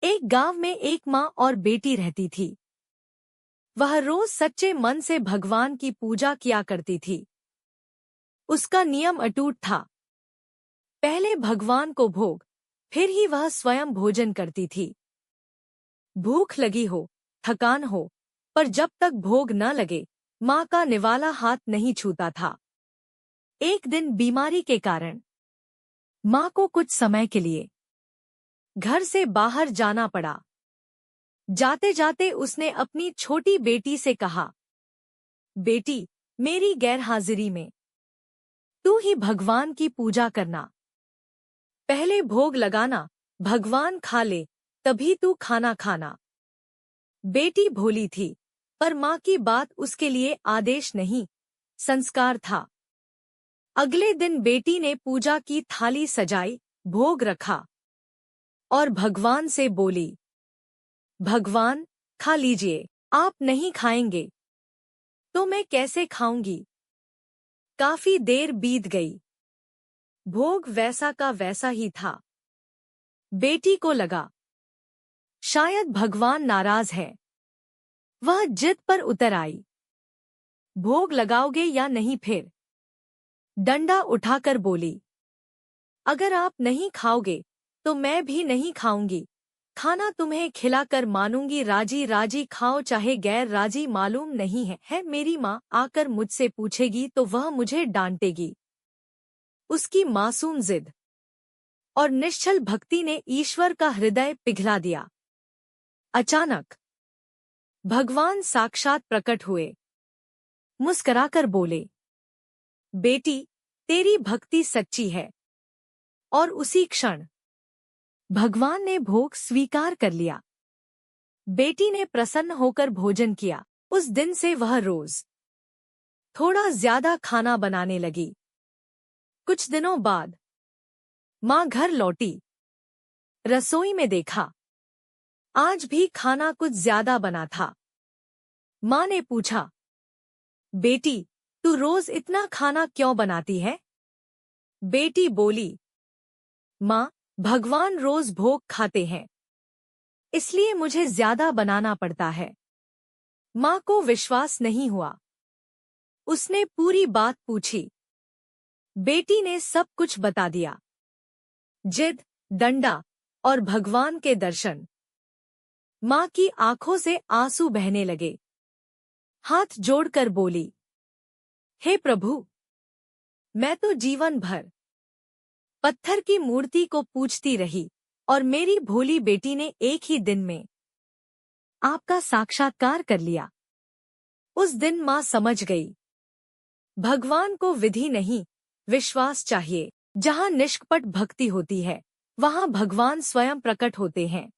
एक गांव में एक माँ और बेटी रहती थी। वह रोज सच्चे मन से भगवान की पूजा किया करती थी। उसका नियम अटूट था। पहले भगवान को भोग, फिर ही वह स्वयं भोजन करती थी। भूख लगी हो, थकान हो, पर जब तक भोग न लगे, माँ का निवाला हाथ नहीं छूता था। एक दिन बीमारी के कारण माँ को कुछ समय के लिए घर से बाहर जाना पड़ा। जाते जाते उसने अपनी छोटी बेटी से कहा, बेटी, मेरी गैरहाजिरी में तू ही भगवान की पूजा करना। पहले भोग लगाना, भगवान खा ले, तभी तू खाना खाना। बेटी भोली थी, पर माँ की बात उसके लिए आदेश नहीं, संस्कार था। अगले दिन बेटी ने पूजा की थाली सजाई, भोग रखा और भगवान से बोली, भगवान, खा लीजिए। आप नहीं खाएंगे तो मैं कैसे खाऊंगी? काफी देर बीत गई। भोग वैसा का वैसा ही था। बेटी को लगा, शायद भगवान नाराज है। वह जिद पर उतर आई, भोग लगाओगे या नहीं? फिर डंडा उठाकर बोली, अगर आप नहीं खाओगे तो मैं भी नहीं खाऊंगी। खाना तुम्हें खिलाकर मानूंगी। राजी राजी खाओ, चाहे गैर राजी मालूम नहीं है मेरी माँ आकर मुझसे पूछेगी तो वह मुझे डांटेगी। उसकी मासूम जिद और निश्चल भक्ति ने ईश्वर का हृदय पिघला दिया। अचानक भगवान साक्षात प्रकट हुए। मुस्कुराकर बोले, बेटी, तेरी भक्ति सच्ची है। और उसी क्षण भगवान ने भोग स्वीकार कर लिया। बेटी ने प्रसन्न होकर भोजन किया। उस दिन से वह रोज थोड़ा ज्यादा खाना बनाने लगी। कुछ दिनों बाद माँ घर लौटी। रसोई में देखा, आज भी खाना कुछ ज्यादा बना था। माँ ने पूछा, बेटी, तू रोज इतना खाना क्यों बनाती है? बेटी बोली, माँ, भगवान रोज भोग खाते हैं, इसलिए मुझे ज्यादा बनाना पड़ता है। माँ को विश्वास नहीं हुआ। उसने पूरी बात पूछी। बेटी ने सब कुछ बता दिया। जिद, डंडा और भगवान के दर्शन। माँ की आंखों से आंसू बहने लगे। हाथ जोड़कर बोली, हे प्रभु, मैं तो जीवन भर पत्थर की मूर्ति को पूजती रही और मेरी भोली बेटी ने एक ही दिन में आपका साक्षात्कार कर लिया। उस दिन माँ समझ गई, भगवान को विधि नहीं, विश्वास चाहिए। जहाँ निष्कपट भक्ति होती है, वहाँ भगवान स्वयं प्रकट होते हैं।